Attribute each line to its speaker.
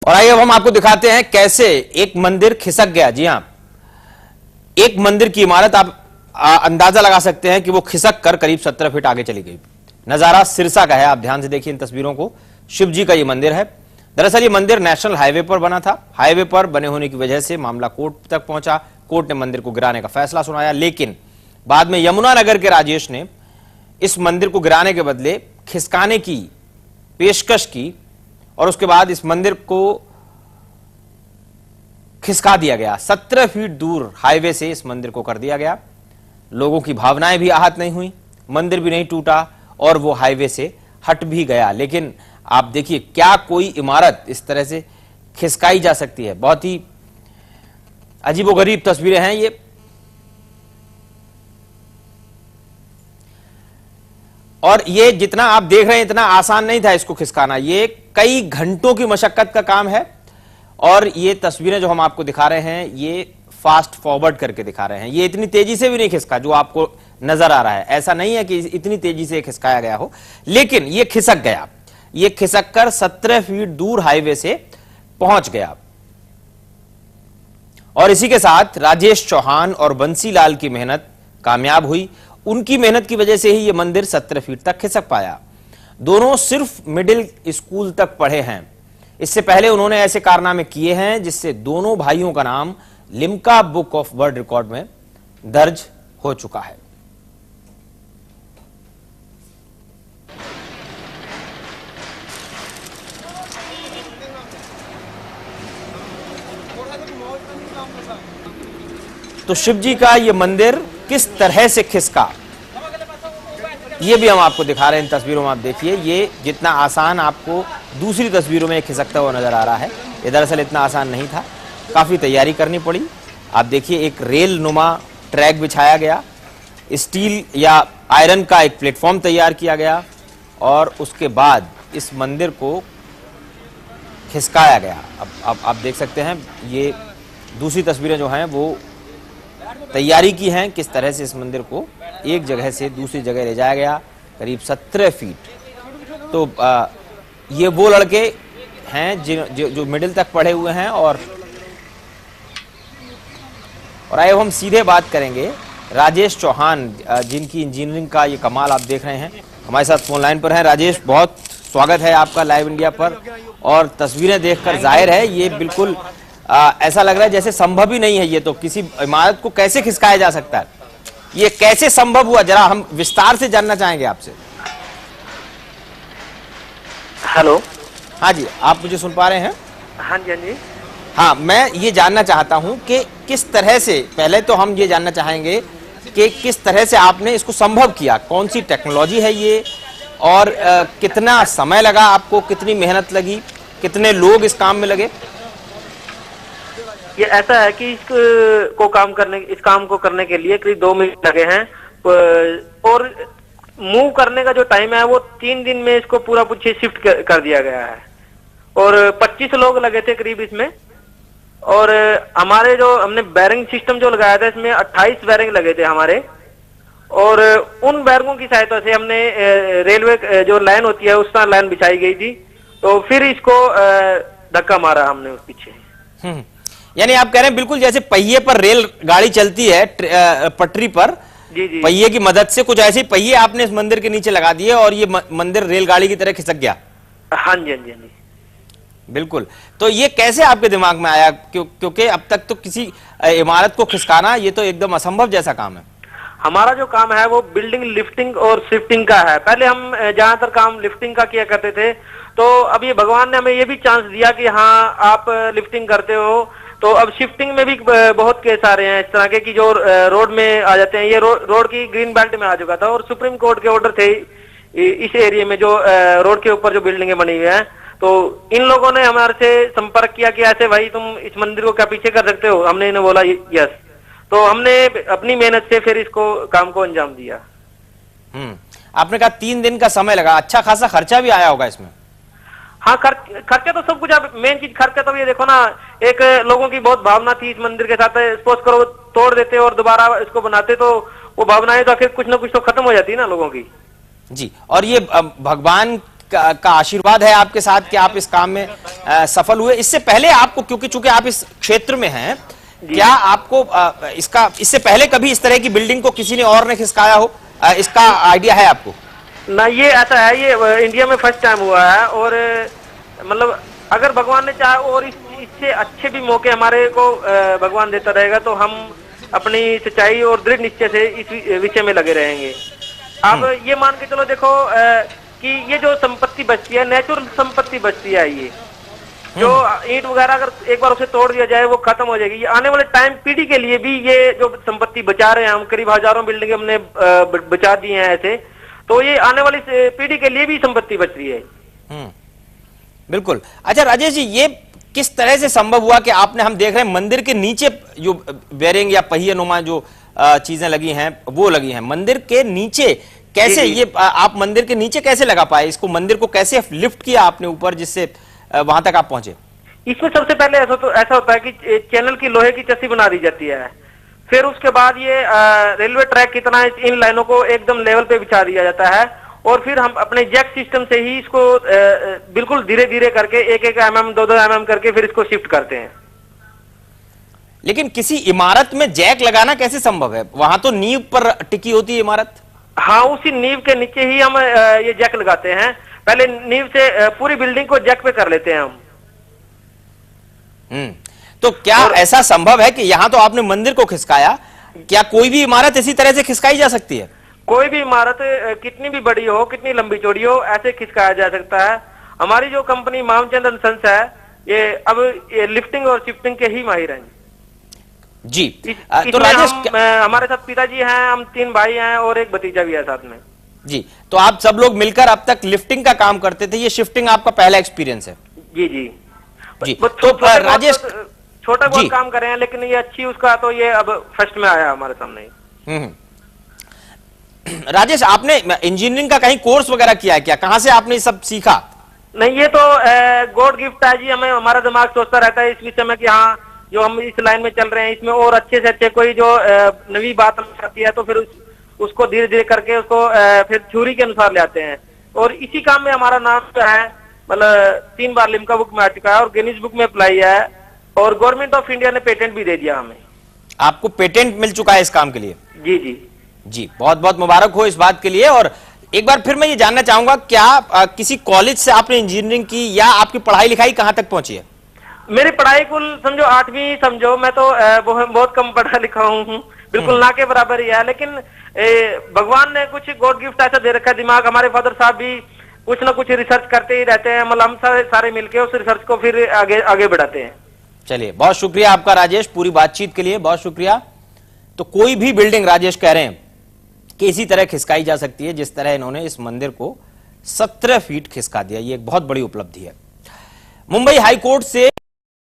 Speaker 1: और आइए अब हम आपको दिखाते हैं कैसे एक मंदिर खिसक गया। जी हां, एक मंदिर की इमारत आप अंदाजा लगा सकते हैं कि वो खिसक कर करीब 17 फीट आगे चली गई। नजारा सिरसा का है, आप ध्यान से देखिए इन तस्वीरों को। शिव जी का ये मंदिर है। दरअसल ये मंदिर नेशनल हाईवे पर बना था। हाईवे पर बने होने की वजह से मामला कोर्ट तक पहुंचा। कोर्ट ने मंदिर को गिराने का फैसला सुनाया, लेकिन बाद में यमुनानगर के राजेश ने इस मंदिर को गिराने के बदले खिसकाने की पेशकश की और उसके बाद इस मंदिर को खिसका दिया गया। 17 फीट दूर हाईवे से इस मंदिर को कर दिया गया। लोगों की भावनाएं भी आहत नहीं हुई, मंदिर भी नहीं टूटा और वो हाईवे से हट भी गया। लेकिन आप देखिए, क्या कोई इमारत इस तरह से खिसकाई जा सकती है? बहुत ही अजीबोगरीब तस्वीरें हैं ये। और ये जितना आप देख रहे हैं इतना आसान नहीं था इसको खिसकाना, ये कई घंटों की मशक्कत का काम है। और ये तस्वीरें जो हम आपको दिखा रहे हैं ये फास्ट फॉरवर्ड करके दिखा रहे हैं। ये इतनी तेजी से भी नहीं खिसका जो आपको नजर आ रहा है। ऐसा नहीं है कि इतनी तेजी से खिसकाया गया हो, लेकिन ये खिसक गया। ये खिसक कर 17 फीट दूर हाईवे से पहुंच गया। और इसी के साथ राजेश चौहान और बंसीलाल की मेहनत कामयाब हुई। उनकी मेहनत की वजह से ही यह मंदिर 17 फीट तक खिसक पाया। दोनों सिर्फ मिडिल स्कूल तक पढ़े हैं। इससे पहले उन्होंने ऐसे कारनामे किए हैं जिससे दोनों भाइयों का नाम Limca book of world record में दर्ज हो चुका है। तो शिव जी का यह मंदिर किस तरह से खिसका, ये भी हम आपको दिखा रहे हैं इन तस्वीरों में। आप देखिए, ये जितना आसान आपको दूसरी तस्वीरों में खिसकता हुआ नजर आ रहा है, ये दरअसल इतना आसान नहीं था। काफी तैयारी करनी पड़ी। आप देखिए, एक रेल नुमा ट्रैक बिछाया गया, स्टील या आयरन का एक प्लेटफॉर्म तैयार किया गया और उसके बाद इस मंदिर को खिसकाया गया। अब आप देख सकते हैं, ये दूसरी तस्वीरें जो हैं वो तैयारी की हैं, किस तरह से इस मंदिर को एक जगह से दूसरी जगह ले जाया गया, करीब 17 फीट। तो ये वो लड़के हैं जो मिडिल तक पढ़े हुए हैं। और आइए हम सीधे बात करेंगे राजेश चौहान, जिनकी इंजीनियरिंग का ये कमाल आप देख रहे हैं, हमारे साथ फोन लाइन पर हैं। राजेश, बहुत स्वागत है आपका लाइव इंडिया पर। और तस्वीरें देखकर जाहिर है ये बिल्कुल ऐसा लग रहा है जैसे संभव ही नहीं है। ये तो किसी इमारत को कैसे खिसकाया जा सकता है, ये कैसे संभव हुआ, जरा हम विस्तार से जानना चाहेंगे आपसे।
Speaker 2: हेलो।
Speaker 1: हाँ जी, आप मुझे सुन पा रहे हैं?
Speaker 2: हाँ जी, हाँ जी।
Speaker 1: हाँ, मैं ये जानना चाहता हूँ कि किस तरह से, पहले तो हम ये जानना चाहेंगे कि किस तरह से आपने इसको संभव किया, कौन सी टेक्नोलॉजी है ये, और कितना समय लगा आपको, कितनी मेहनत लगी, कितने लोग इस काम में लगे?
Speaker 2: ये ऐसा है कि इस काम को करने के लिए करीब 2 मिनट लगे हैं। और मूव करने का जो टाइम है वो 3 दिन में इसको पूरा पूछे शिफ्ट कर दिया गया है। और 25 लोग लगे थे करीब इसमें। और हमारे जो हमने बैरिंग सिस्टम जो लगाया था, इसमें 28 बैरिंग लगे थे हमारे। और उन बैरिंगों की सहायता से हमने रेलवे जो लाइन होती है उस तरह लाइन बिछाई गई थी। तो फिर इसको धक्का मारा हमने उस पीछे।
Speaker 1: यानी आप कह रहे हैं बिल्कुल जैसे पहिए पर रेल गाड़ी चलती है पटरी पर,
Speaker 2: जी जी,
Speaker 1: पहिए की मदद से कुछ ऐसे पहिए आपने इस मंदिर के नीचे लगा दिए और ये मंदिर रेलगाड़ी की तरह खिसक गया।
Speaker 2: हाँ जी, हाँ जी, हाँ जी,
Speaker 1: बिल्कुल। तो ये कैसे आपके दिमाग में आया? क्योंकि अब तक तो किसी इमारत को खिसकाना ये तो एकदम असंभव जैसा काम है।
Speaker 2: हमारा जो काम है वो बिल्डिंग लिफ्टिंग और शिफ्टिंग का है। पहले हम ज्यादातर काम लिफ्टिंग का किया करते थे, तो अब ये भगवान ने हमें ये भी चांस दिया कि हाँ आप लिफ्टिंग करते हो। तो अब शिफ्टिंग में भी बहुत केस आ रहे हैं इस तरह के कि जो रोड में आ जाते हैं। ये रोड की ग्रीन बेल्ट में आ चुका था और सुप्रीम कोर्ट के ऑर्डर थे इस एरिया में जो रोड के ऊपर जो बिल्डिंगें बनी हुई हैं। तो इन लोगों ने हमारे से संपर्क किया कि ऐसे भाई तुम इस मंदिर को क्या पीछे कर सकते हो? हमने इन्हें बोला यस। तो हमने अपनी मेहनत से फिर इसको काम को अंजाम दिया।
Speaker 1: आपने कहा 3 दिन का समय लगा, अच्छा खासा खर्चा भी आया होगा इसमें?
Speaker 2: हाँ, खर्चा तो सब कुछ। अब मेन चीज खर्चा तो ये देखो ना, एक लोगों की बहुत भावना थी इस मंदिर के साथ। सपोज करो तोड़ देते और दोबारा इसको बनाते तो वो भावनाएं तो फिर कुछ ना कुछ तो खत्म हो जाती है ना लोगों की।
Speaker 1: जी, और ये भगवान का आशीर्वाद है आपके साथ कि आप इस काम में सफल हुए। इससे पहले आपको, क्योंकि चूंकि आप इस क्षेत्र में हैं, क्या आपको इससे पहले कभी इस तरह की बिल्डिंग को किसी ने और ने खिसकाया हो, इसका आइडिया है आपको?
Speaker 2: ना, ये ऐसा है, ये इंडिया में फर्स्ट टाइम हुआ है। और मतलब अगर भगवान ने चाहा और इससे अच्छे भी मौके हमारे को भगवान देता रहेगा तो हम अपनी सच्चाई और दृढ़ निश्चय से इस विषय में लगे रहेंगे। अब ये मान के चलो, देखो कि ये जो संपत्ति बचती है, नेचुरल संपत्ति बचती है, ये जो ईंट वगैरह अगर एक बार उसे तोड़ दिया जाए वो खत्म हो जाएगी। ये आने वाले टाइम पीढ़ी के लिए भी ये जो संपत्ति बचा रहे हैं हम, करीब हजारों बिल्डिंग हमने बचा दी हैं ऐसे, तो ये आने वाली पीढ़ी के लिए भी संपत्ति बच रही है।
Speaker 1: बिल्कुल। अच्छा राजेश जी, ये किस तरह से संभव हुआ कि आपने, हम देख रहे हैं मंदिर के नीचे जो बेरिंग या पहिए नुमा जो चीजें लगी हैं वो लगी हैं, मंदिर के नीचे कैसे ये आप मंदिर के नीचे कैसे लगा पाए इसको, मंदिर को कैसे लिफ्ट किया आपने ऊपर जिससे वहां तक आप पहुंचे?
Speaker 2: इसमें सबसे पहले ऐसा होता है कि चैनल की लोहे की चस्सी बना दी जाती है, फिर उसके बाद ये रेलवे ट्रैक कितना इन लाइनों को एकदम लेवल पे बिछा दिया जाता है, और फिर हम अपने जैक सिस्टम से ही इसको बिल्कुल धीरे धीरे करके 1-1 mm 2-2 mm करके फिर इसको शिफ्ट करते हैं।
Speaker 1: लेकिन किसी इमारत में जैक लगाना कैसे संभव है? वहां तो नींव पर टिकी होती है इमारत।
Speaker 2: हाँ, उसी नींव के नीचे ही हम ये जैक लगाते हैं। पहले नींव से पूरी बिल्डिंग को जैक पे कर लेते हैं हम।
Speaker 1: तो क्या ऐसा संभव है कि यहाँ तो आपने मंदिर को खिसकाया, क्या कोई भी इमारत इसी तरह से खिसकाई जा सकती है?
Speaker 2: कोई भी इमारत कितनी भी बड़ी हो, कितनी लंबी चौड़ी हो, ऐसे खिसकाया जा सकता है। हमारी जो कंपनी मामचंद एंड सन्स है, ये अब ये लिफ्टिंग और शिफ्टिंग के ही माहिर हैं
Speaker 1: जी।
Speaker 2: तो राजेश, हमारे साथ पिताजी हैं, हम 3 भाई हैं और एक भतीजा भी है साथ में
Speaker 1: जी। तो आप सब लोग मिलकर अब तक लिफ्टिंग का काम करते थे, ये शिफ्टिंग आपका पहला एक्सपीरियंस है?
Speaker 2: जी जी
Speaker 1: जी।
Speaker 2: तो राजेश, छोटा बहुत काम कर रहे हैं, लेकिन ये अच्छी उसका तो ये अब फर्स्ट में आया हमारे सामने।
Speaker 1: राजेश, आपने इंजीनियरिंग का कहीं कोर्स वगैरह किया है क्या? कहां से आपने सब सीखा?
Speaker 2: नहीं, ये तो गॉड गिफ्ट है जी। हमें, हमारा दिमाग सोचता रहता है इस विषय में कि हाँ, जो हम इस लाइन में चल रहे हैं इसमें और अच्छे से अच्छे कोई जो नवी बात आती है तो फिर उसको धीरे धीरे करके उसको फिर थ्योरी के अनुसार ले आते हैं। और इसी काम में हमारा नाम जो है, मतलब 3 बार लिम्का बुक में आ चुका है और गिनीज बुक में अप्लाई है, और गवर्नमेंट ऑफ इंडिया ने पेटेंट भी दे दिया हमें।
Speaker 1: आपको पेटेंट मिल चुका है इस काम के लिए?
Speaker 2: जी जी
Speaker 1: जी, बहुत बहुत मुबारक हो इस बात के लिए। और एक बार फिर मैं ये जानना चाहूंगा, क्या किसी कॉलेज से आपने इंजीनियरिंग की, या आपकी पढ़ाई लिखाई कहां तक पहुंची है?
Speaker 2: मेरी पढ़ाई कुल समझो 8वीं समझो, मैं तो बहुत कम पढ़ा लिखा हूँ, बिल्कुल ना के बराबर ही है। लेकिन भगवान ने कुछ गॉड गिफ्ट ऐसा दे रखा है दिमाग। हमारे फादर साहब भी कुछ ना कुछ रिसर्च करते ही रहते हैं, मतलब हम सारे मिलके उस रिसर्च को फिर आगे बढ़ाते हैं।
Speaker 1: चलिए, बहुत शुक्रिया आपका राजेश, पूरी बातचीत के लिए बहुत शुक्रिया। तो कोई भी बिल्डिंग, राजेश कह रहे हैं कि इसी तरह खिसकाई जा सकती है जिस तरह इन्होंने इस मंदिर को 17 फीट खिसका दिया। ये एक बहुत बड़ी उपलब्धि है। मुंबई हाई कोर्ट से